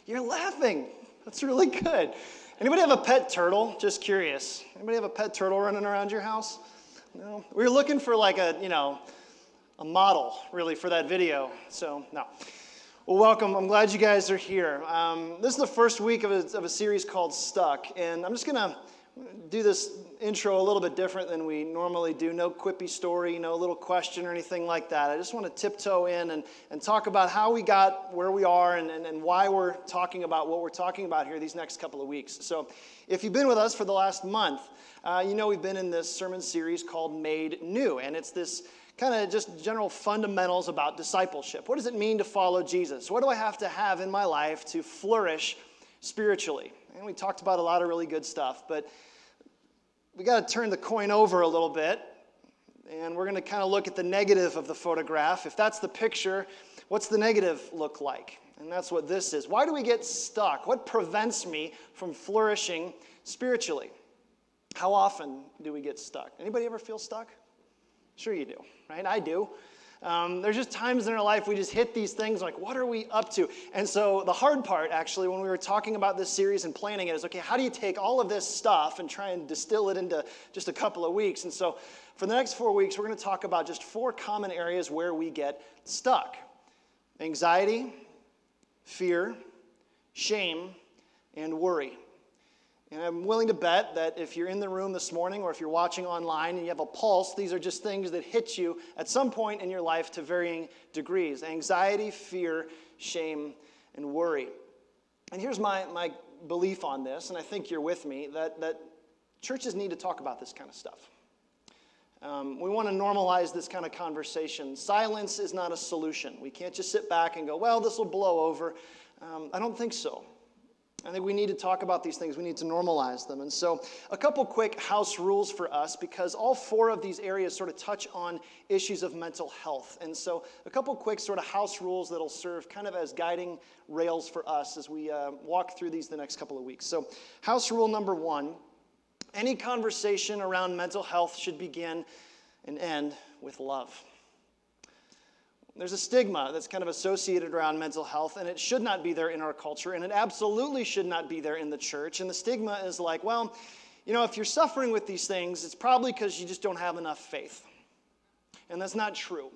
You're laughing. That's really good. Anybody have a pet turtle? Just curious. Anybody have a pet turtle running around your house? No? We were looking for like a model, really, for that video. So, no. Well, welcome. I'm glad you guys are here. This is the first week of a series called Stuck, and I'm just going to do this intro a little bit different than we normally do. No quippy story, no little question or anything like that. I just want to tiptoe in and talk about how we got where we are and why we're talking about what we're talking about here these next couple of weeks. So if you've been with us for the last month, we've been in this sermon series called Made New, and it's this kind of just general fundamentals about discipleship. What does it mean to follow Jesus? What do I have to have in my life to flourish spiritually? And we talked about a lot of really good stuff, but we got to turn the coin over a little bit, and we're going to kind of look at the negative of the photograph. If that's the picture, what's the negative look like? And that's what this is. Why do we get stuck? What prevents me from flourishing spiritually? How often do we get stuck? Anybody ever feel stuck? Sure you do, right? I do. There's just times in our life we just hit these things like, what are we up to? And so the hard part, actually, when we were talking about this series and planning it is, okay, how do you take all of this stuff and try and distill it into just a couple of weeks? And so for the next 4 weeks, we're going to talk about just 4 common areas where we get stuck. Anxiety, fear, shame, and worry. And I'm willing to bet that if you're in the room this morning or if you're watching online and you have a pulse, these are just things that hit you at some point in your life to varying degrees. Anxiety, fear, shame, and worry. And here's my belief on this, and I think you're with me, that churches need to talk about this kind of stuff. We want to normalize this kind of conversation. Silence is not a solution. We can't just sit back and go, well, this will blow over. I don't think so. I think we need to talk about these things. We need to normalize them. And so a couple quick house rules for us, because all 4 of these areas sort of touch on issues of mental health. And so a couple quick sort of house rules that'll serve kind of as guiding rails for us as we walk through these the next couple of weeks. So house rule number 1, any conversation around mental health should begin and end with love. There's a stigma that's kind of associated around mental health, and it should not be there in our culture, and it absolutely should not be there in the church. And the stigma is like, well, if you're suffering with these things, it's probably because you just don't have enough faith. And that's not true.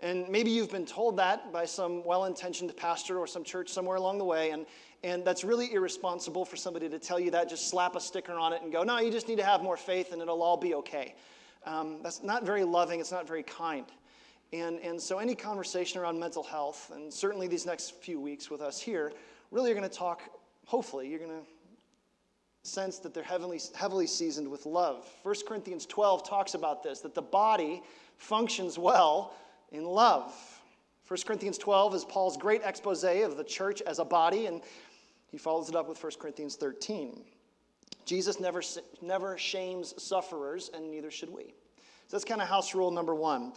And maybe you've been told that by some well-intentioned pastor or some church somewhere along the way, and that's really irresponsible for somebody to tell you that, just slap a sticker on it and go, no, you just need to have more faith and it'll all be okay. That's not very loving. It's not very kind. And so any conversation around mental health, and certainly these next few weeks with us here, really are going to talk, hopefully, you're going to sense that they're heavily seasoned with love. 1 Corinthians 12 talks about this, that the body functions well in love. 1 Corinthians 12 is Paul's great expose of the church as a body, and he follows it up with 1 Corinthians 13. Jesus never shames sufferers, and neither should we. So that's kind of house rule number 1.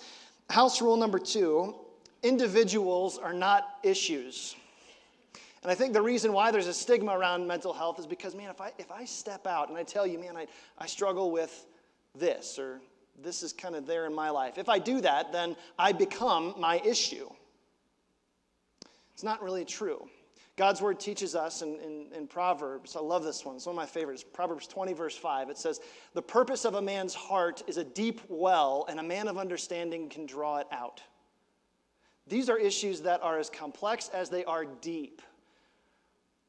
House rule number 2, individuals are not issues. And I think the reason why there's a stigma around mental health is because, man, if I step out and I tell you, man, I struggle with this, or this is kind of there in my life. If I do that, then I become my issue. It's not really true. God's word teaches us in Proverbs, I love this one, it's one of my favorites, Proverbs 20, verse 5. It says, the purpose of a man's heart is a deep well, and a man of understanding can draw it out. These are issues that are as complex as they are deep.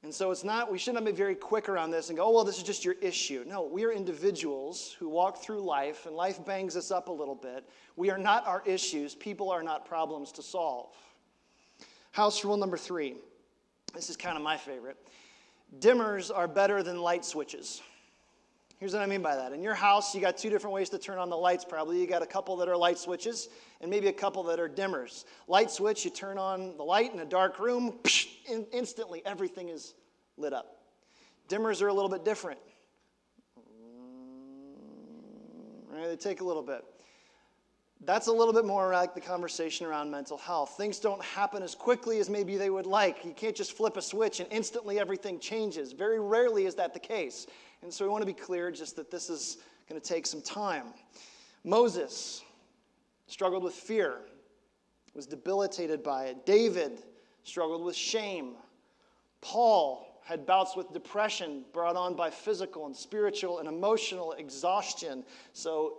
And so we should not be very quick around this and go, oh, well, this is just your issue. No, we are individuals who walk through life, and life bangs us up a little bit. We are not our issues. People are not problems to solve. House rule number 3. This is kind of my favorite. Dimmers are better than light switches. Here's what I mean by that. In your house, you got 2 different ways to turn on the lights probably. You got a couple that are light switches and maybe a couple that are dimmers. Light switch, you turn on the light in a dark room, instantly everything is lit up. Dimmers are a little bit different. Right, they take a little bit. That's a little bit more like the conversation around mental health. Things don't happen as quickly as maybe they would like. You can't just flip a switch and instantly everything changes. Very rarely is that the case. And so we want to be clear just that this is going to take some time. Moses struggled with fear, was debilitated by it. David struggled with shame. Paul had bouts with depression brought on by physical and spiritual and emotional exhaustion. So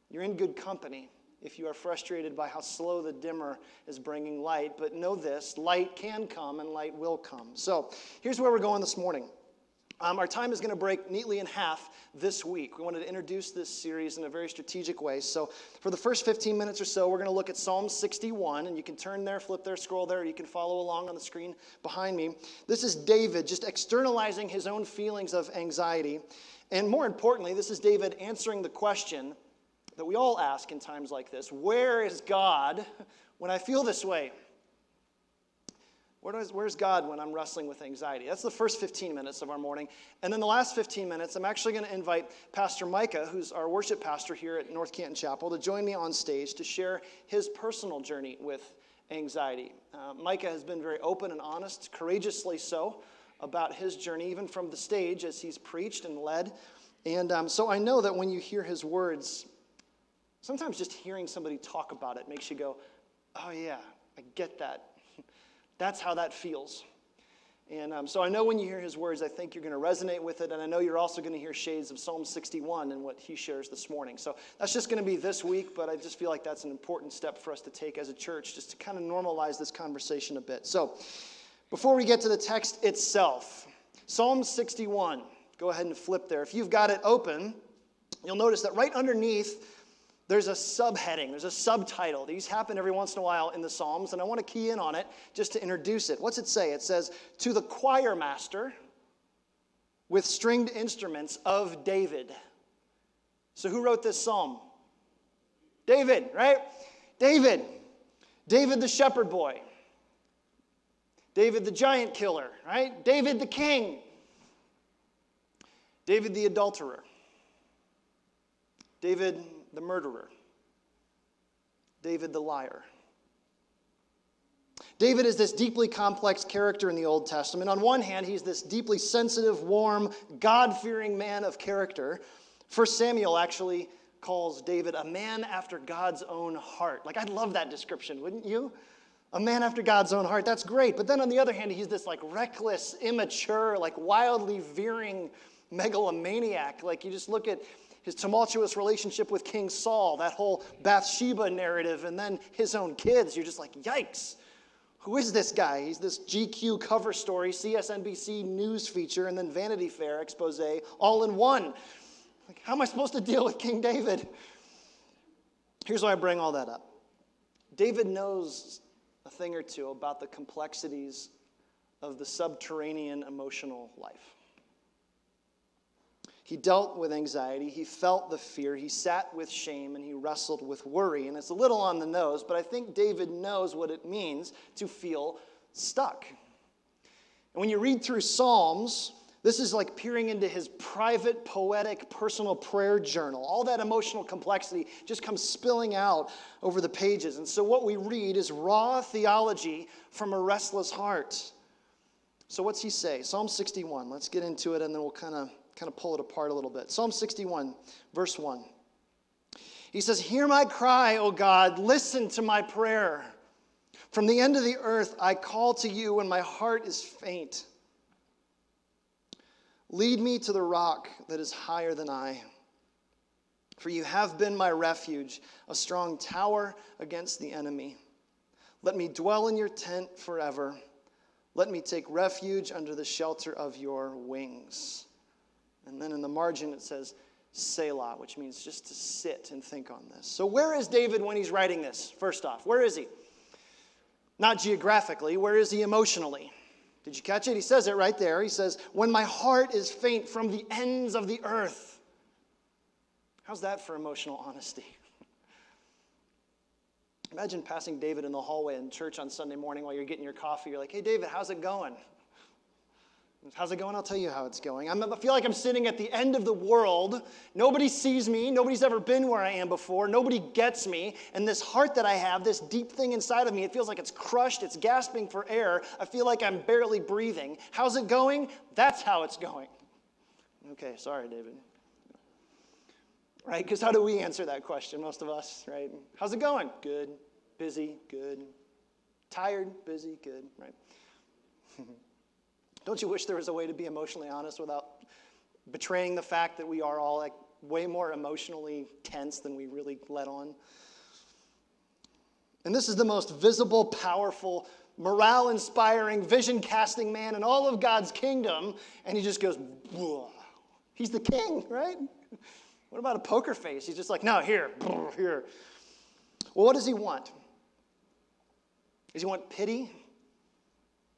you're in good company if you are frustrated by how slow the dimmer is bringing light. But know this, light can come and light will come. So here's where we're going this morning. Our time is going to break neatly in half this week. We wanted to introduce this series in a very strategic way. So for the first 15 minutes or so, we're going to look at Psalm 61. And you can turn there, flip there, scroll there. You can follow along on the screen behind me. This is David just externalizing his own feelings of anxiety. And more importantly, this is David answering the question that we all ask in times like this. Where is God when I feel this way? Where's God when I'm wrestling with anxiety? That's the first 15 minutes of our morning. And then the last 15 minutes, I'm actually going to invite Pastor Micah, who's our worship pastor here at North Canton Chapel, to join me on stage to share his personal journey with anxiety. Micah has been very open and honest, courageously so, about his journey, even from the stage as he's preached and led. And so I know that when you hear his words, sometimes just hearing somebody talk about it makes you go, oh yeah, I get that. That's how that feels. And so I know when you hear his words, I think you're going to resonate with it. And I know you're also going to hear shades of Psalm 61 in what he shares this morning. So that's just going to be this week, but I just feel like that's an important step for us to take as a church, just to kind of normalize this conversation a bit. So before we get to the text itself, Psalm 61, go ahead and flip there. If you've got it open, you'll notice that right underneath, there's a subheading, there's a subtitle. These happen every once in a while in the Psalms, and I want to key in on it just to introduce it. What's it say? It says, to the choir master with stringed instruments of David. So who wrote this psalm? David, right? David. David the shepherd boy. David the giant killer, right? David the king. David the adulterer. David the murderer. David the liar. David is this deeply complex character in the Old Testament. On one hand, he's this deeply sensitive, warm, God-fearing man of character. 1 Samuel actually calls David a man after God's own heart. Like, I'd love that description, wouldn't you? A man after God's own heart. That's great. But then on the other hand, he's this like reckless, immature, like wildly veering megalomaniac. Like, you just look at his tumultuous relationship with King Saul, that whole Bathsheba narrative, and then his own kids. You're just like, yikes. Who is this guy? He's this GQ cover story, CSNBC news feature, and then Vanity Fair expose all in one. Like, how am I supposed to deal with King David? Here's why I bring all that up. David knows a thing or two about the complexities of the subterranean emotional life. He dealt with anxiety, he felt the fear, he sat with shame, and he wrestled with worry. And it's a little on the nose, but I think David knows what it means to feel stuck. And when you read through Psalms, this is like peering into his private, poetic, personal prayer journal. All that emotional complexity just comes spilling out over the pages. And so what we read is raw theology from a restless heart. So what's he say? Psalm 61. Let's get into it, and then we'll kind of pull it apart a little bit. Psalm 61, verse 1. He says, hear my cry, O God, listen to my prayer. From the end of the earth I call to you when my heart is faint. Lead me to the rock that is higher than I. For you have been my refuge, a strong tower against the enemy. Let me dwell in your tent forever. Let me take refuge under the shelter of your wings. And then in the margin it says, Selah, which means just to sit and think on this. So where is David when he's writing this? First off, where is he? Not geographically, where is he emotionally? Did you catch it? He says it right there. He says, when my heart is faint from the ends of the earth. How's that for emotional honesty? Imagine passing David in the hallway in church on Sunday morning while you're getting your coffee. You're like, hey, David, how's it going? How's it going? I'll tell you how it's going. I feel like I'm sitting at the end of the world. Nobody sees me. Nobody's ever been where I am before. Nobody gets me. And this heart that I have, this deep thing inside of me, it feels like it's crushed. It's gasping for air. I feel like I'm barely breathing. How's it going? That's how it's going. Okay, sorry, David. Right? Because how do we answer that question, most of us, right? How's it going? Good. Busy. Good. Tired. Busy. Good. Right? Don't you wish there was a way to be emotionally honest without betraying the fact that we are all like way more emotionally tense than we really let on? And this is the most visible, powerful, morale-inspiring, vision-casting man in all of God's kingdom, and he just goes, whoa. He's the king, right? What about a poker face? He's just like, no, here. Well, what does he want? Does he want pity?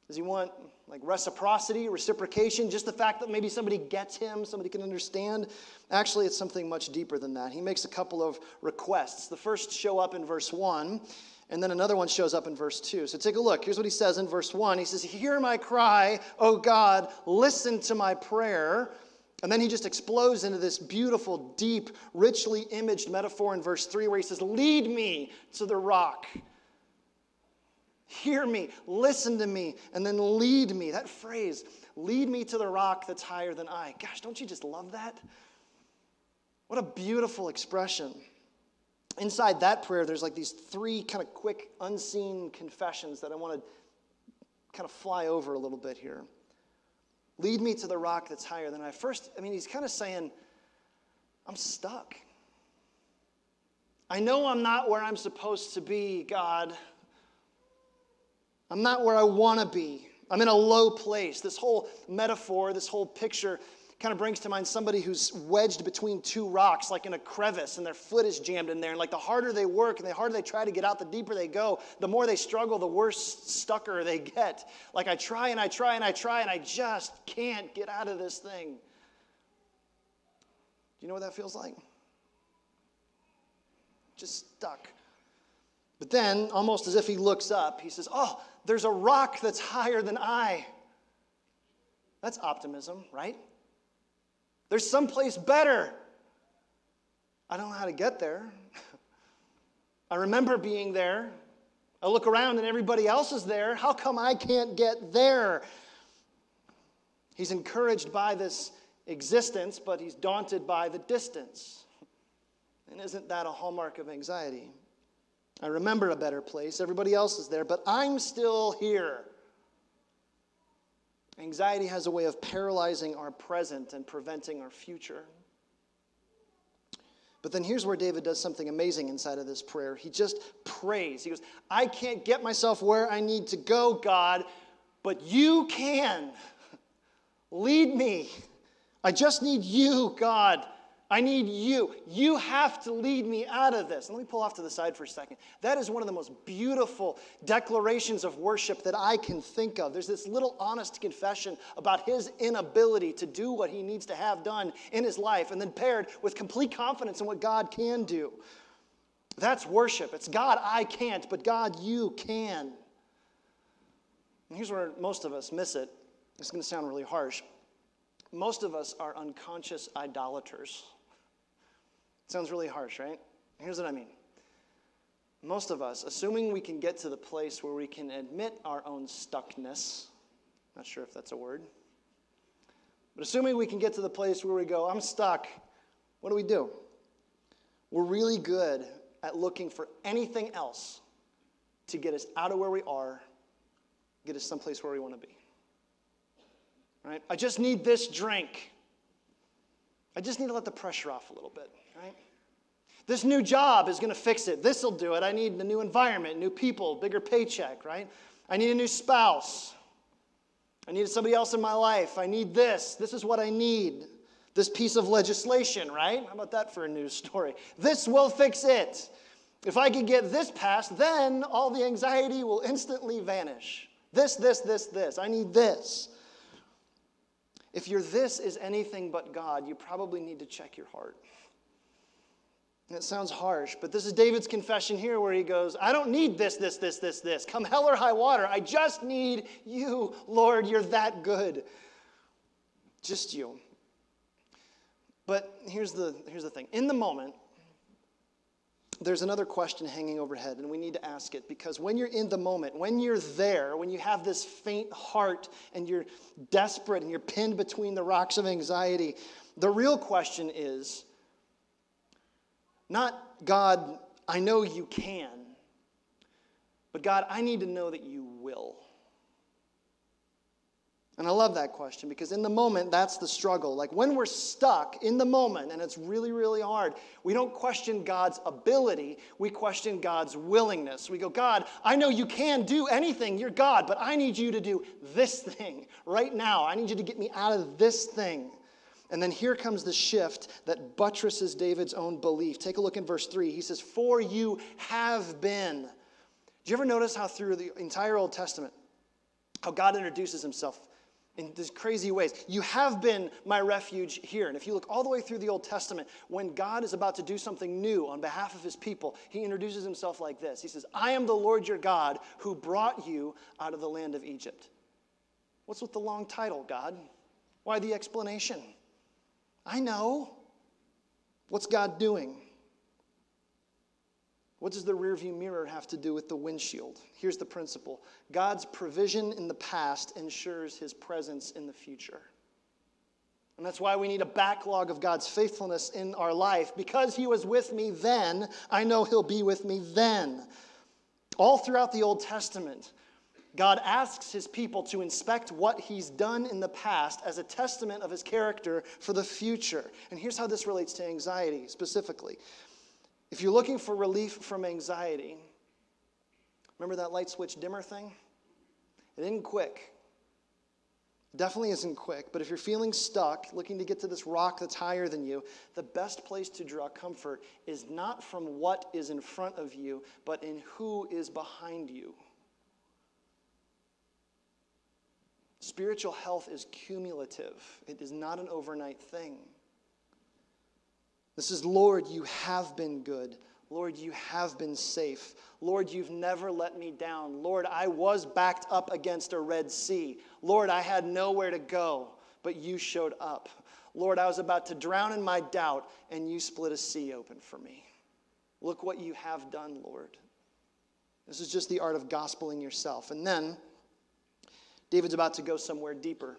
Does he want like reciprocity, reciprocation, just the fact that maybe somebody gets him, somebody can understand? Actually, it's something much deeper than that. He makes a couple of requests. The first show up in verse 1, and then another one shows up in verse 2. So take a look. Here's what he says in verse 1. He says, hear my cry, O God, listen to my prayer. And then he just explodes into this beautiful, deep, richly imaged metaphor in verse 3 where he says, lead me to the rock. Hear me, listen to me, and then lead me. That phrase, lead me to the rock that's higher than I. Gosh, don't you just love that? What a beautiful expression. Inside that prayer, there's like these three kind of quick, unseen confessions that I want to kind of fly over a little bit here. Lead me to the rock that's higher than I. First, he's kind of saying, I'm stuck. I know I'm not where I'm supposed to be, God. I'm not where I want to be. I'm in a low place. This whole metaphor, this whole picture kind of brings to mind somebody who's wedged between two rocks, like in a crevice, and their foot is jammed in there. And like the harder they work and the harder they try to get out, the deeper they go. The more they struggle, the worse stucker they get. Like I try and I try and I try and I just can't get out of this thing. Do you know what that feels like? Just stuck. But then, almost as if he looks up, he says, oh, there's a rock that's higher than I. That's optimism, right? There's someplace better. I don't know how to get there. I remember being there. I look around and everybody else is there. How come I can't get there? He's encouraged by this existence, but he's daunted by the distance. And isn't that a hallmark of anxiety? I remember a better place. Everybody else is there, but I'm still here. Anxiety has a way of paralyzing our present and preventing our future. But then here's where David does something amazing inside of this prayer. He just prays. He goes, I can't get myself where I need to go, God, but you can. Lead me. I just need you, God. I need you. You have to lead me out of this. Let me pull off to the side for a second. That is one of the most beautiful declarations of worship that I can think of. There's this little honest confession about his inability to do what he needs to have done in his life, and then paired with complete confidence in what God can do. That's worship. It's God, I can't, but God, you can. And here's where most of us miss it. It's going to sound really harsh. Most of us are unconscious idolaters. Sounds really harsh, right? Here's what I mean. Most of us, assuming we can get to the place where we can admit our own stuckness, not sure if that's a word, but assuming we can get to the place where we go, I'm stuck, what do? We're really good at looking for anything else to get us out of where we are, get us someplace where we want to be. Right? I just need this drink. I just need to let the pressure off a little bit, right? This new job is going to fix it. This will do it. I need a new environment, new people, bigger paycheck, right? I need a new spouse. I need somebody else in my life. I need this. This is what I need. This piece of legislation, right? How about that for a news story? This will fix it. If I can get this passed, then all the anxiety will instantly vanish. This. I need this. If your this is anything but God, you probably need to check your heart. And it sounds harsh, but this is David's confession here where he goes, I don't need this. Come hell or high water. I just need you, Lord. You're that good. Just you. But here's the thing. In the moment, there's another question hanging overhead, and we need to ask it, because when you're in the moment, when you're there, when you have this faint heart and you're desperate and you're pinned between the rocks of anxiety, the real question is not, God, I know you can, but God, I need to know that you will. And I love that question because in the moment, that's the struggle. Like when we're stuck in the moment and it's really, really hard, we don't question God's ability. We question God's willingness. We go, God, I know you can do anything. You're God, but I need you to do this thing right now. I need you to get me out of this thing. And then here comes the shift that buttresses David's own belief. Take a look in verse 3. He says, for you have been. Did you ever notice how through the entire Old Testament, how God introduces himself in these crazy ways? You have been my refuge here. And if you look all the way through the Old Testament, when God is about to do something new on behalf of his people, he introduces himself like this. He says, I am the Lord your God who brought you out of the land of Egypt. What's with the long title, God? Why the explanation? I know. What's God doing? What does the rearview mirror have to do with the windshield? Here's the principle. God's provision in the past ensures his presence in the future. And that's why we need a backlog of God's faithfulness in our life. Because he was with me then, I know he'll be with me then. All throughout the Old Testament, God asks his people to inspect what he's done in the past as a testament of his character for the future. And here's how this relates to anxiety specifically. If you're looking for relief from anxiety, remember that light switch dimmer thing? It isn't quick. It definitely isn't quick. But if you're feeling stuck, looking to get to this rock that's higher than you, the best place to draw comfort is not from what is in front of you, but in who is behind you. Spiritual health is cumulative. It is not an overnight thing. This is, Lord, you have been good. Lord, you have been safe. Lord, you've never let me down. Lord, I was backed up against a Red Sea. Lord, I had nowhere to go, but you showed up. Lord, I was about to drown in my doubt, and you split a sea open for me. Look what you have done, Lord. This is just the art of gospeling yourself. And then David's about to go somewhere deeper,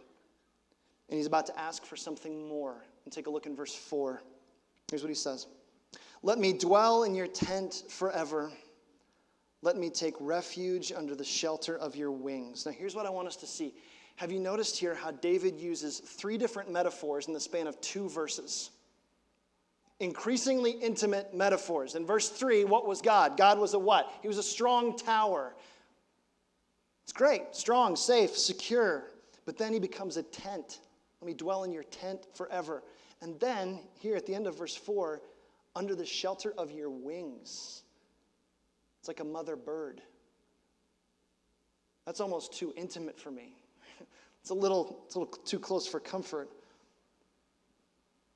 and he's about to ask for something more. And take a look in verse 4. Here's what he says. Let me dwell in your tent forever. Let me take refuge under the shelter of your wings. Now here's what I want us to see. Have you noticed here how David uses 3 different metaphors in the span of 2 verses? Increasingly intimate metaphors. In verse 3, what was God? God was a what? He was a strong tower. It's great, strong, safe, secure. But then he becomes a tent. Let me dwell in your tent forever. And then, here at the end of verse 4, under the shelter of your wings. It's like a mother bird. That's almost too intimate for me. It's a little too close for comfort.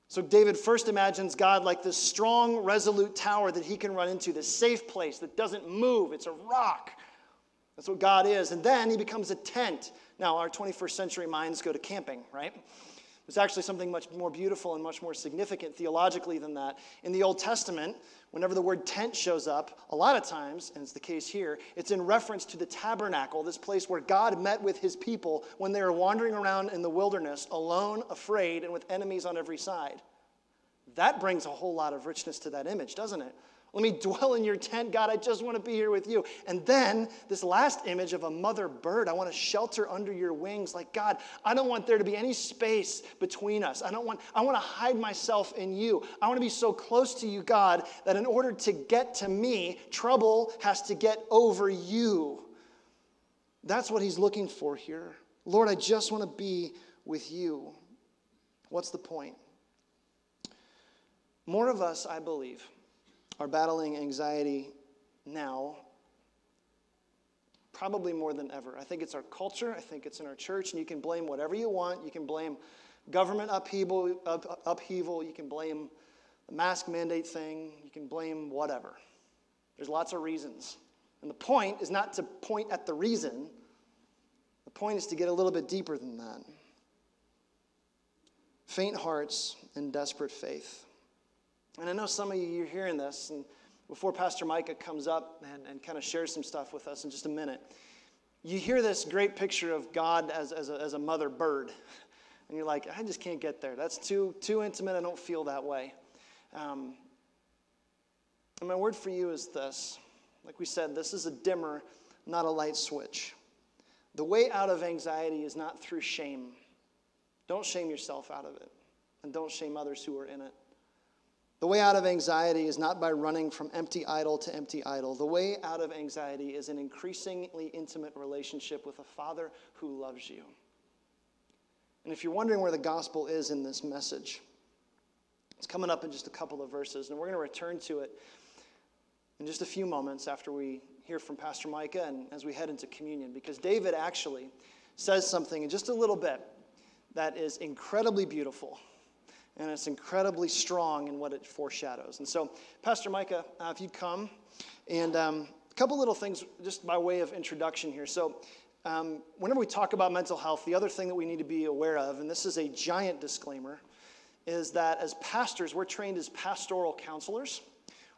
So David first imagines God like this strong, resolute tower that he can run into, this safe place that doesn't move. It's a rock. That's what God is. And then he becomes a tent. Now, our 21st century minds go to camping, right? There's actually something much more beautiful and much more significant theologically than that. In the Old Testament, whenever the word tent shows up, a lot of times, and it's the case here, it's in reference to the tabernacle, this place where God met with his people when they were wandering around in the wilderness, alone, afraid, and with enemies on every side. That brings a whole lot of richness to that image, doesn't it? Let me dwell in your tent, God. I just want to be here with you. And then this last image of a mother bird. I want to shelter under your wings. Like, God, I don't want there to be any space between us. I want to hide myself in you. I want to be so close to you, God, that in order to get to me, trouble has to get over you. That's what he's looking for here. Lord, I just want to be with you. What's the point? More of us, I believe, are battling anxiety now, probably more than ever. I think it's our culture. I think it's in our church. And you can blame whatever you want. You can blame government upheaval. You can blame the mask mandate thing. You can blame whatever. There's lots of reasons. And the point is not to point at the reason. The point is to get a little bit deeper than that. Faint hearts and desperate faith. And I know some of you, you're hearing this, and before Pastor Micah comes up and kind of shares some stuff with us in just a minute, you hear this great picture of God as a mother bird. And you're like, I just can't get there. That's too intimate. I don't feel that way. And my word for you is this. Like we said, this is a dimmer, not a light switch. The way out of anxiety is not through shame. Don't shame yourself out of it, and don't shame others who are in it. The way out of anxiety is not by running from empty idol to empty idol. The way out of anxiety is an increasingly intimate relationship with a Father who loves you. And if you're wondering where the gospel is in this message, it's coming up in just a couple of verses, and we're going to return to it in just a few moments after we hear from Pastor Micah and as we head into communion, because David actually says something in just a little bit that is incredibly beautiful, and it's incredibly strong in what it foreshadows. And so, Pastor Micah, if you'd come, and a couple little things just by way of introduction here. So, whenever we talk about mental health, the other thing that we need to be aware of, and this is a giant disclaimer, is that as pastors, we're trained as pastoral counselors.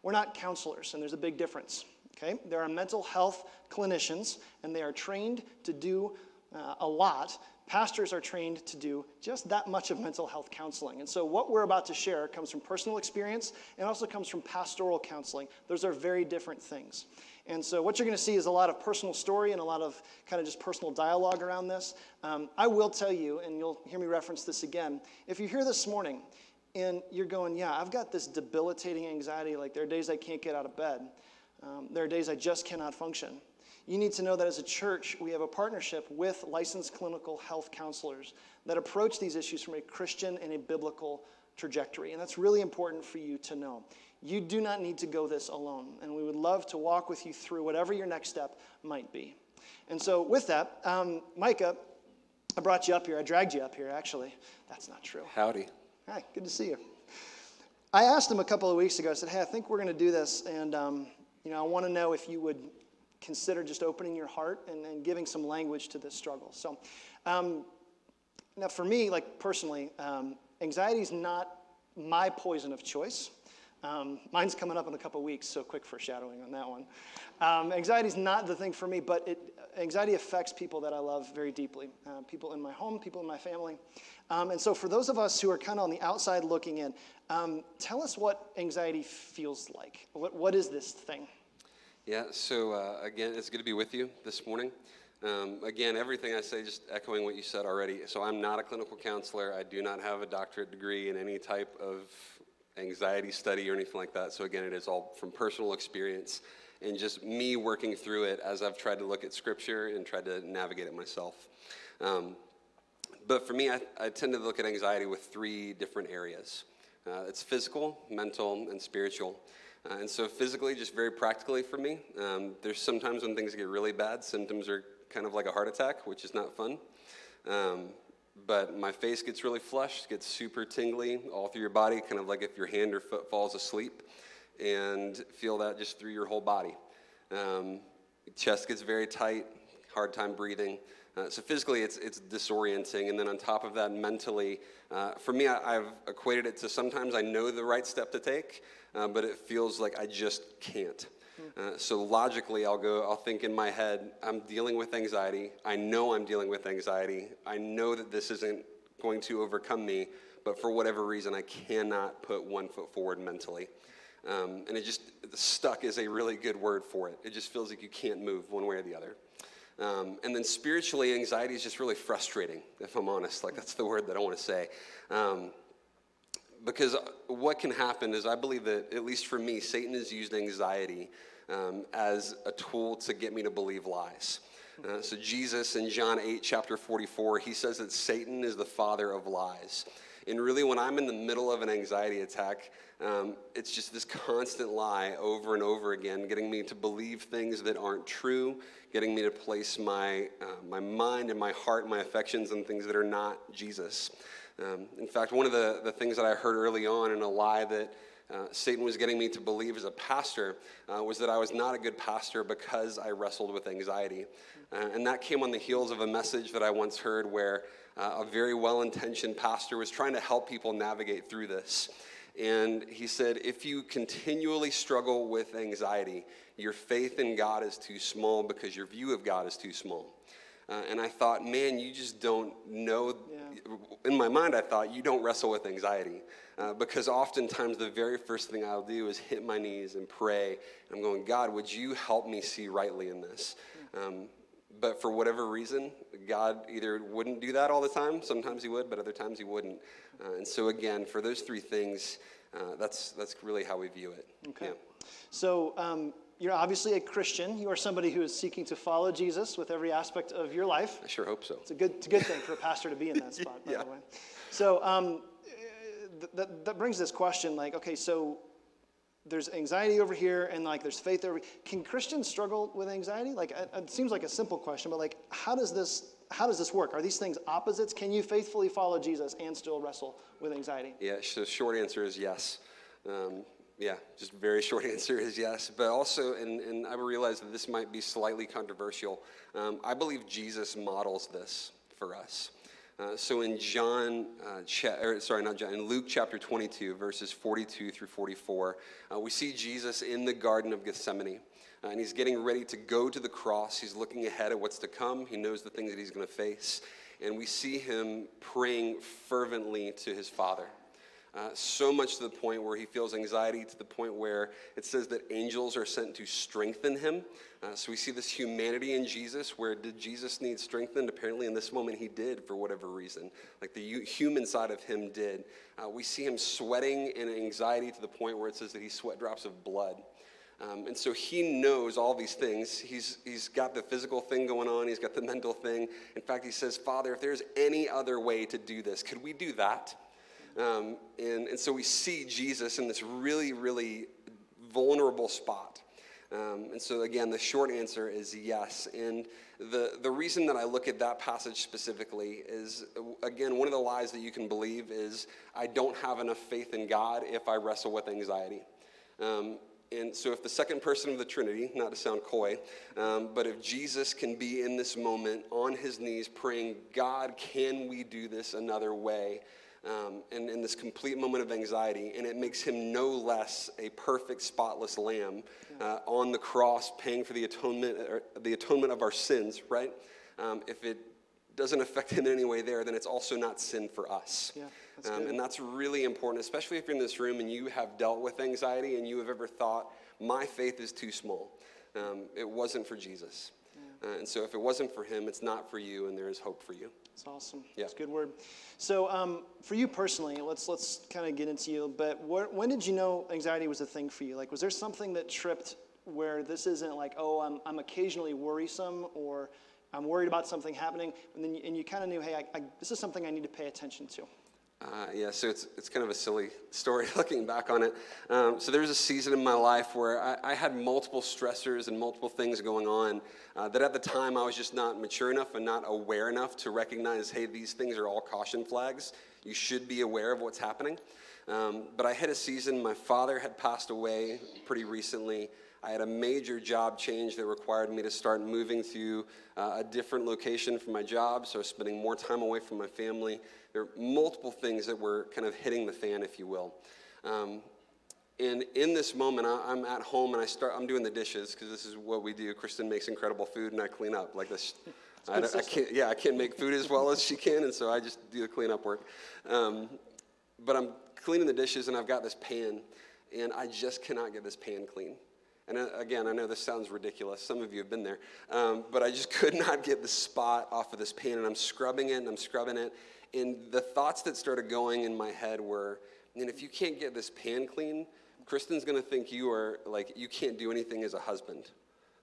We're not counselors, and there's a big difference. Okay? There are mental health clinicians, and they are trained to do a lot. Pastors are trained to do just that much of mental health counseling. And so what we're about to share comes from personal experience and also comes from pastoral counseling. Those are very different things. And so what you're going to see is a lot of personal story and a lot of kind of just personal dialogue around this. I will tell you, and you'll hear me reference this again, if you're here this morning and you're going, yeah, I've got this debilitating anxiety, like there are days I can't get out of bed. There are days I just cannot function. You need to know that as a church, we have a partnership with licensed clinical health counselors that approach these issues from a Christian and a biblical trajectory. And that's really important for you to know. You do not need to go this alone. And we would love to walk with you through whatever your next step might be. And so with that, Micah, I brought you up here. I dragged you up here, actually. That's not true. Howdy. Hi, good to see you. I asked him a couple of weeks ago, I said, hey, I think we're going to do this. And, I want to know if you would consider just opening your heart and giving some language to this struggle. So now for me, like personally, anxiety is not my poison of choice. Mine's coming up in a couple of weeks, so quick foreshadowing on that one. Anxiety is not the thing for me, but anxiety affects people that I love very deeply. People in my home, people in my family. And so for those of us who are kind of on the outside looking in, tell us what anxiety feels like. What is this thing? Yeah, so again, it's good to be with you this morning. Again, everything I say, just echoing what you said already. So I'm not a clinical counselor. I do not have a doctorate degree in any type of anxiety study or anything like that. So again, it is all from personal experience and just me working through it as I've tried to look at scripture and tried to navigate it myself. But for me, I tend to look at anxiety with three different areas. It's physical, mental, and spiritual. And so physically, just very practically for me, there's sometimes when things get really bad, symptoms are kind of like a heart attack, which is not fun. But my face gets really flushed, gets super tingly all through your body, kind of like if your hand or foot falls asleep, and feel that just through your whole body. Chest gets very tight, hard time breathing. So physically, it's disorienting, and then on top of that, mentally, for me, I've equated it to sometimes I know the right step to take, but it feels like I just can't. So logically, I'll think in my head, I'm dealing with anxiety. I know I'm dealing with anxiety. I know that this isn't going to overcome me, but for whatever reason, I cannot put one foot forward mentally. And stuck is a really good word for it. It just feels like you can't move one way or the other. And then spiritually, anxiety is just really frustrating, if I'm honest. Like, that's the word that I want to say. Because what can happen is I believe that, at least for me, Satan has used anxiety as a tool to get me to believe lies. So Jesus in John 8, chapter 44, he says that Satan is the father of lies. And really, when I'm in the middle of an anxiety attack, it's just this constant lie over and over again, getting me to believe things that aren't true, getting me to place my mind and my heart and my affections on things that are not Jesus. In fact, one of the things that I heard early on in a lie that Satan was getting me to believe as a pastor was that I was not a good pastor because I wrestled with anxiety. And that came on the heels of a message that I once heard where a very well-intentioned pastor was trying to help people navigate through this. And he said, if you continually struggle with anxiety, your faith in God is too small because your view of God is too small. And I thought, man, you just don't know. Yeah. In my mind, I thought, you don't wrestle with anxiety. Because oftentimes the very first thing I'll do is hit my knees and pray. I'm going, God, would you help me see rightly in this? But for whatever reason, God either wouldn't do that all the time. Sometimes he would, but other times he wouldn't. And so again, for those three things, that's really how we view it. Okay. Yeah. So you're obviously a Christian. You are somebody who is seeking to follow Jesus with every aspect of your life. I sure hope so. It's a good thing for a pastor to be in that spot, by Yeah. the way. So that brings this question, like, okay, so there's anxiety over here and like there's faith over here. Can Christians struggle with anxiety? Like it seems like a simple question, but like how does this work? Are these things opposites? Can you faithfully follow Jesus and still wrestle with anxiety? Yeah, so short answer is yes. Just very short answer is yes. But also, and I realize that this might be slightly controversial, I believe Jesus models this for us. So in in Luke chapter 22, verses 42 through 44, we see Jesus in the Garden of Gethsemane. And he's getting ready to go to the cross. He's looking ahead at what's to come. He knows the things that he's going to face. And we see him praying fervently to his Father. So much to the point where he feels anxiety, to the point where it says that angels are sent to strengthen him. So we see this humanity in Jesus, where did Jesus need strengthened? Apparently in this moment he did, for whatever reason. Like the human side of him did. We see him sweating in anxiety to the point where it says that he sweat drops of blood. And so he knows all these things. He's got the physical thing going on. He's got the mental thing. In fact, he says, Father, if there's any other way to do this, could we do that? And so we see Jesus in this really, really vulnerable spot. And so again, the short answer is yes. And the reason that I look at that passage specifically is, again, one of the lies that you can believe is I don't have enough faith in God if I wrestle with anxiety. And so if the second person of the Trinity, not to sound coy, but if Jesus can be in this moment on his knees praying, God, can we do this another way? And in this complete moment of anxiety, and it makes him no less a perfect, spotless lamb on the cross, paying for the atonement of our sins, right? If it doesn't affect him in any way there, then it's also not sin for us. Yeah, that's good. And that's really important, especially if you're in this room and you have dealt with anxiety and you have ever thought, my faith is too small. It wasn't for Jesus. And so if it wasn't for him, it's not for you, and there is hope for you. That's awesome. Yeah. That's a good word. So for you personally, let's kind of get into you, but when did you know anxiety was a thing for you? Like, was there something that tripped where this isn't like, oh, I'm occasionally worrisome, or I'm worried about something happening, and you kind of knew, hey, this is something I need to pay attention to? So it's kind of a silly story looking back on it. So there was a season in my life where I had multiple stressors and multiple things going on that at the time I was just not mature enough and not aware enough to recognize, hey, these things are all caution flags. You should be aware of what's happening. But I hit a season, my father had passed away pretty recently. I had a major job change that required me to start moving to a different location for my job, so I was spending more time away from my family. There are multiple things that were kind of hitting the fan, if you will. And in this moment, I'm at home and I'm doing the dishes, because this is what we do. Kristen makes incredible food and I clean up. Like this, I can't make food as well as she can, and so I just do the cleanup work. But I'm cleaning the dishes and I've got this pan, and I just cannot get this pan clean. And again, I know this sounds ridiculous. Some of you have been there. But I just could not get the spot off of this pan, and I'm scrubbing it, and the thoughts that started going in my head were, if you can't get this pan clean, Kristen's going to think you can't do anything as a husband.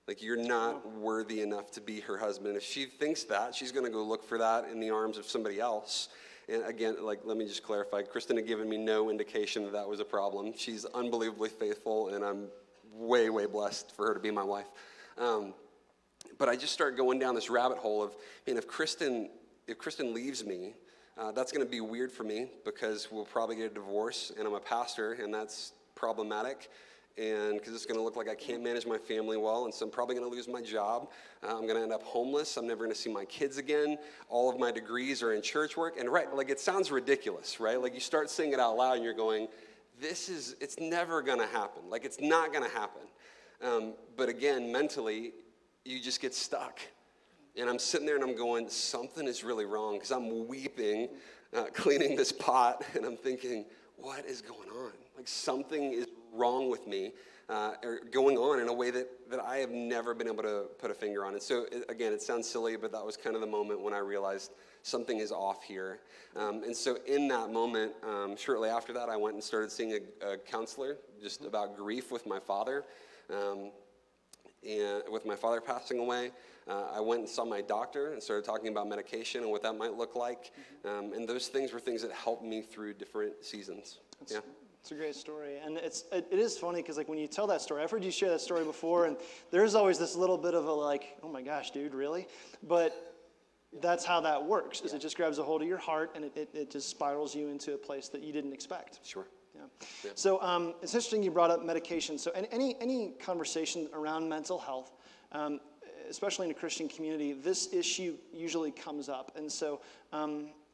Like, you're not worthy enough to be her husband. If she thinks that, she's going to go look for that in the arms of somebody else. And again, let me just clarify. Kristen had given me no indication that was a problem. She's unbelievably faithful, and I'm way, way blessed for her to be my wife. But I just start going down this rabbit hole of, if Kristen leaves me, that's going to be weird for me, because we'll probably get a divorce, and I'm a pastor, and that's problematic, and because it's going to look like I can't manage my family well, and so I'm probably going to lose my job. I'm going to end up homeless. I'm never going to see my kids again. All of my degrees are in church work, and it sounds ridiculous, right? Like, you start saying it out loud, and you're going, it's never going to happen. Like, it's not going to happen. But again, mentally, you just get stuck. And I'm sitting there and I'm going, something is really wrong, because I'm weeping, cleaning this pot, and I'm thinking, what is going on? Like, something is wrong with me. or going on in a way that I have never been able to put a finger on. And so, again, it sounds silly, but that was kind of the moment when I realized something is off here. And so in that moment, shortly after that, I went and started seeing a counselor just about grief with my father. And with my father passing away, I went and saw my doctor and started talking about medication and what that might look like. And those things were things that helped me through different seasons. It's a great story, and it is funny because like when you tell that story, I've heard you share that story before, and there's always this little bit of a like, oh my gosh, dude, really? But that's how that works, is it just grabs a hold of your heart, and it just spirals you into a place that you didn't expect. Sure. Yeah. So it's interesting you brought up medication. So any conversation around mental health, especially in a Christian community, this issue usually comes up, and so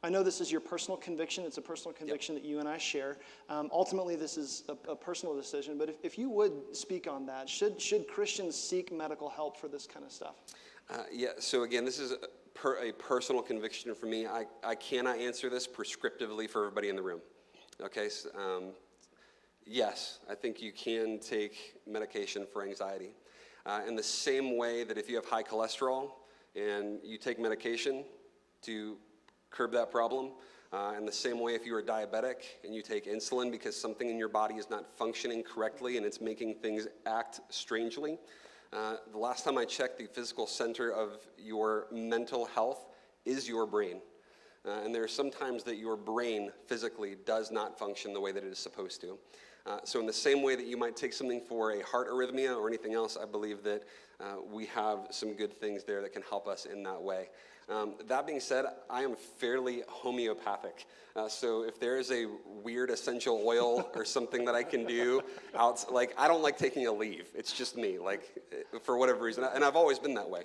I know this is your personal conviction. It's a personal conviction that you and I share. Ultimately, this is a personal decision. But if you would speak on that, should Christians seek medical help for this kind of stuff? So again, this is a personal conviction for me. I cannot answer this prescriptively for everybody in the room. Okay, so, yes, I think you can take medication for anxiety. In the same way that if you have high cholesterol and you take medication to curb that problem. In the same way, if you are diabetic and you take insulin because something in your body is not functioning correctly and it's making things act strangely. The last time I checked, the physical center of your mental health is your brain. And there are some times that your brain physically does not function the way that it is supposed to. So in the same way that you might take something for a heart arrhythmia or anything else, I believe that we have some good things there that can help us in that way. That being said, I am fairly homeopathic. So if there is a weird essential oil or something that I can do, I don't like taking a leave. It's just me, for whatever reason. And I've always been that way.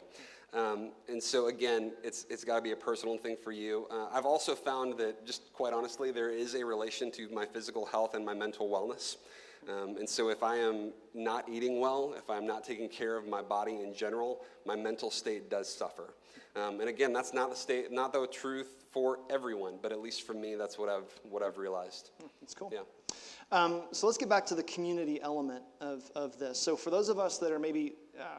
And so again, it's got to be a personal thing for you. I've also found that, just quite honestly, there is a relation to my physical health and my mental wellness. And so if I am not eating well, if I'm not taking care of my body in general, my mental state does suffer. And again, that's not the truth for everyone, but at least for me, that's what I've realized. That's cool. Yeah. So let's get back to the community element of this. So for those of us that are maybe,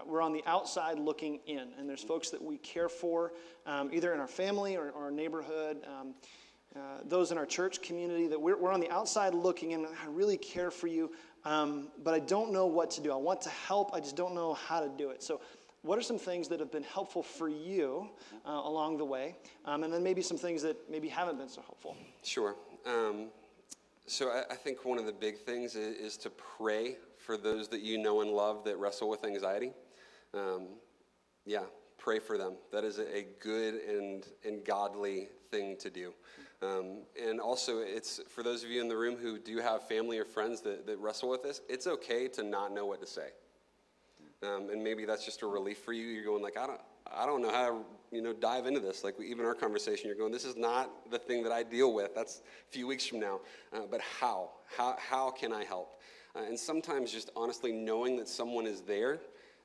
we're on the outside looking in, and there's folks that we care for, either in our family or our neighborhood, those in our church community, that we're on the outside looking in, and I really care for you, but I don't know what to do. I want to help, I just don't know how to do it. So what are some things that have been helpful for you along the way? And then maybe some things that maybe haven't been so helpful. Sure. So I think one of the big things is to pray for those that you know and love that wrestle with anxiety. Pray for them. That is a good and godly thing to do. And also, it's for those of you in the room who do have family or friends that wrestle with this, it's okay to not know what to say. And maybe that's just a relief for you. You're going I don't know how to, dive into this. Like even our conversation, you're going, this is not the thing that I deal with. That's a few weeks from now. But how? How can I help? And sometimes just honestly knowing that someone is there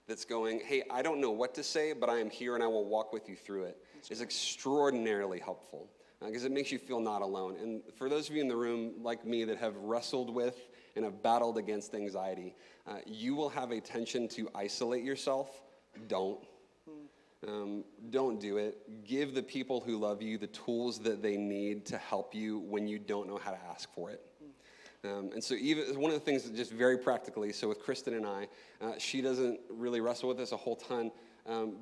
that's going, hey, I don't know what to say, but I am here and I will walk with you through it, is extraordinarily helpful. Because it makes you feel not alone. And for those of you in the room like me that have wrestled with and have battled against anxiety, you will have a tension to isolate yourself. Don't do it. Give the people who love you the tools that they need to help you when you don't know how to ask for it. And so even one of the things that just very practically, so with Kristen and I, she doesn't really wrestle with this a whole ton,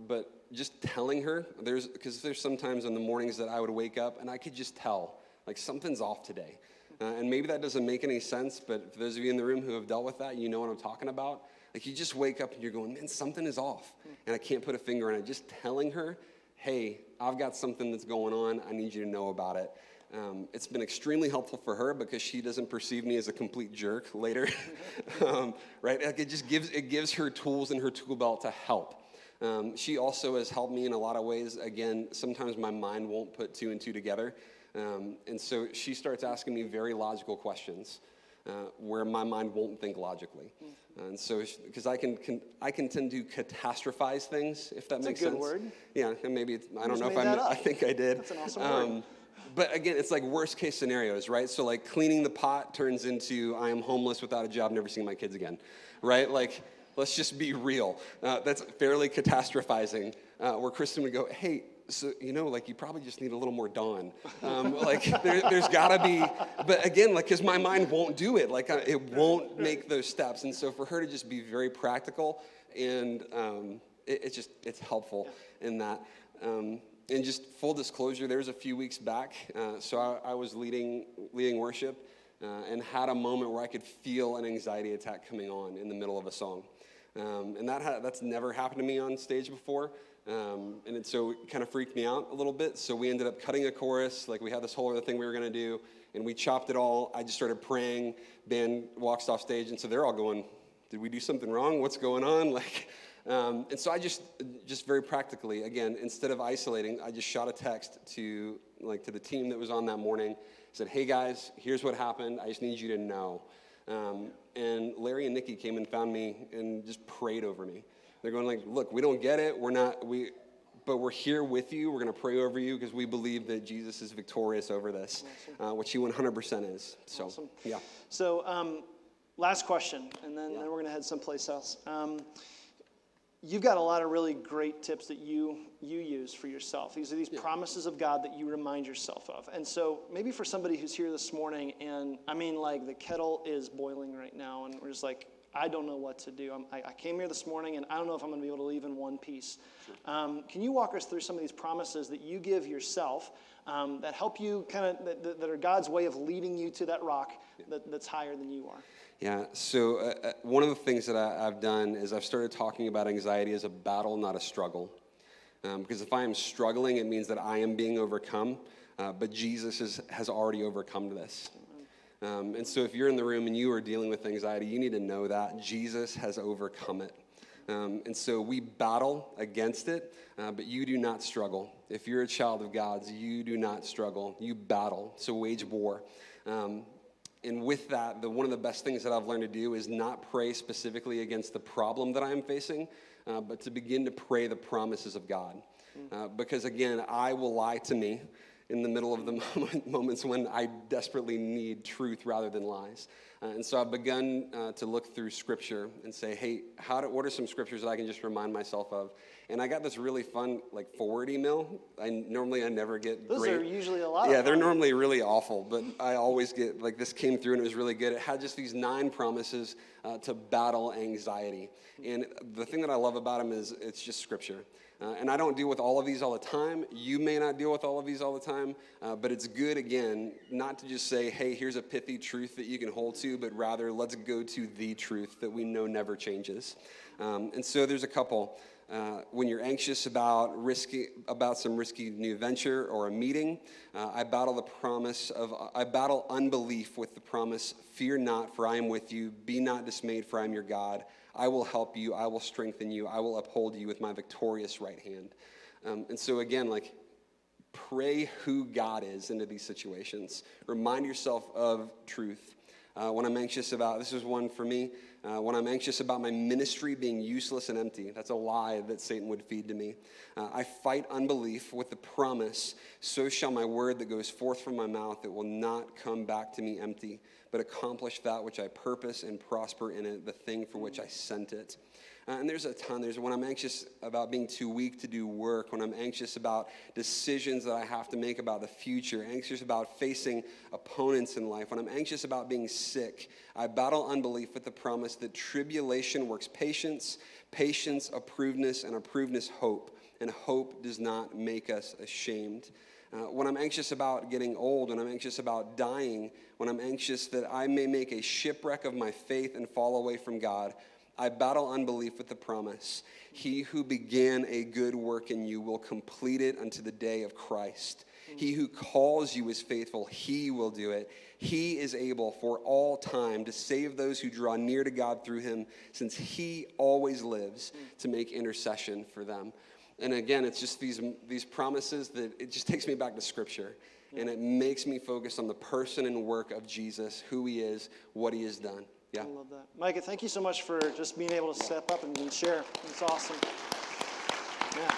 but just telling her, because there's sometimes in the mornings that I would wake up and I could just tell, something's off today. And maybe that doesn't make any sense, but for those of you in the room who have dealt with that, you know what I'm talking about. You just wake up and you're going, man, something is off. And I can't put a finger on it. Just telling her, hey, I've got something that's going on. I need you to know about it. It's been extremely helpful for her because she doesn't perceive me as a complete jerk later, right? It gives her tools in her tool belt to help. She also has helped me in a lot of ways. Again, sometimes my mind won't put two and two together. And so she starts asking me very logical questions where my mind won't think logically. And so, because I can tend to catastrophize things, if that makes sense. That's a good word. Yeah, and maybe I don't know if I think I did. That's an awesome word. But again, it's worst case scenarios, right? So cleaning the pot turns into I am homeless without a job, never seeing my kids again. right? Like, let's just be real. That's fairly catastrophizing, where Kristen would go, hey, so, like, you probably just need a little more Dawn. Like, there's gotta be, but again, like, because my mind won't do it. Like, it won't make those steps. And so for her to just be very practical, and it's helpful in that. And just full disclosure, there was a few weeks back, so I was leading worship, and had a moment where I could feel an anxiety attack coming on in the middle of a song. And that's never happened to me on stage before. And so it kind of freaked me out a little bit. So we ended up cutting a chorus. Like, we had this whole other thing we were going to do, and we chopped it all. I just started praying. Band walks off stage, and so they're all going, did we do something wrong? What's going on? Like, and so I just very practically, again, instead of isolating, I just shot a text to the team that was on that morning. Said, hey guys, here's what happened. I just need you to know. And Larry and Nikki came and found me and just prayed over me. They're going like, look, we don't get it. But we're here with you. We're going to pray over you because we believe that Jesus is victorious over this, awesome. Which he 100% is. So, awesome. Yeah. So, last question, and then we're going to head someplace else. You've got a lot of really great tips that you use for yourself. These are promises of God that you remind yourself of. And so maybe for somebody who's here this morning, and I mean, like, the kettle is boiling right now, and we're just like, I don't know what to do. I came here this morning, and I don't know if I'm going to be able to leave in one piece. Sure. Can you walk us through some of these promises that you give yourself that help you that are God's way of leading you to that rock that's higher than you are? Yeah, so one of the things that I've done is I've started talking about anxiety as a battle, not a struggle. Because if I am struggling, it means that I am being overcome, but Jesus has already overcome this. And so if you're in the room and you are dealing with anxiety, you need to know that Jesus has overcome it. And so we battle against it, but you do not struggle. If you're a child of God's, you do not struggle. You battle, so wage war. And with that, one of the best things that I've learned to do is not pray specifically against the problem that I am facing, but to begin to pray the promises of God. Because again, I will lie to me in the middle of the moments when I desperately need truth rather than lies. And so I've begun to look through Scripture and say, hey, what are some Scriptures that I can just remind myself of? And I got this really fun, forward email. I never get Those great. are usually a lot of Yeah, they're fun. normally really awful, but I always get, this came through and it was really good. It had just these 9 promises to battle anxiety. And the thing that I love about them is it's just Scripture. And I don't deal with all of these all the time. You may not deal with all of these all the time, but it's good, again, not to just say, hey, here's a pithy truth that you can hold to, but rather let's go to the truth that we know never changes. And so there's a couple. When you're anxious about some risky new venture or a meeting, I battle unbelief with the promise, fear not, for I am with you. Be not dismayed, for I am your God. I will help you. I will strengthen you. I will uphold you with my victorious right hand. And so again, pray who God is into these situations. Remind yourself of truth. When I'm anxious about, this is one for me, when I'm anxious about my ministry being useless and empty, that's a lie that Satan would feed to me. I fight unbelief with the promise, so shall my word that goes forth from my mouth, it will not come back to me empty, but accomplish that which I purpose and prosper in it, the thing for which I sent it. And there's a ton. There's when I'm anxious about being too weak to do work, when I'm anxious about decisions that I have to make about the future, anxious about facing opponents in life, when I'm anxious about being sick, I battle unbelief with the promise that tribulation works patience, patience, approvedness, and approvedness, hope. And hope does not make us ashamed. When I'm anxious about getting old, when I'm anxious about dying, when I'm anxious that I may make a shipwreck of my faith and fall away from God, I battle unbelief with the promise, he who began a good work in you will complete it unto the day of Christ. He who calls you is faithful, he will do it. He is able for all time to save those who draw near to God through him, since he always lives to make intercession for them. And again, it's just these promises that it just takes me back to Scripture. And it makes me focus on the person and work of Jesus, who he is, what he has done. Yeah. I love that. Micah, thank you so much for just being able to step up and share. It's awesome. Yeah.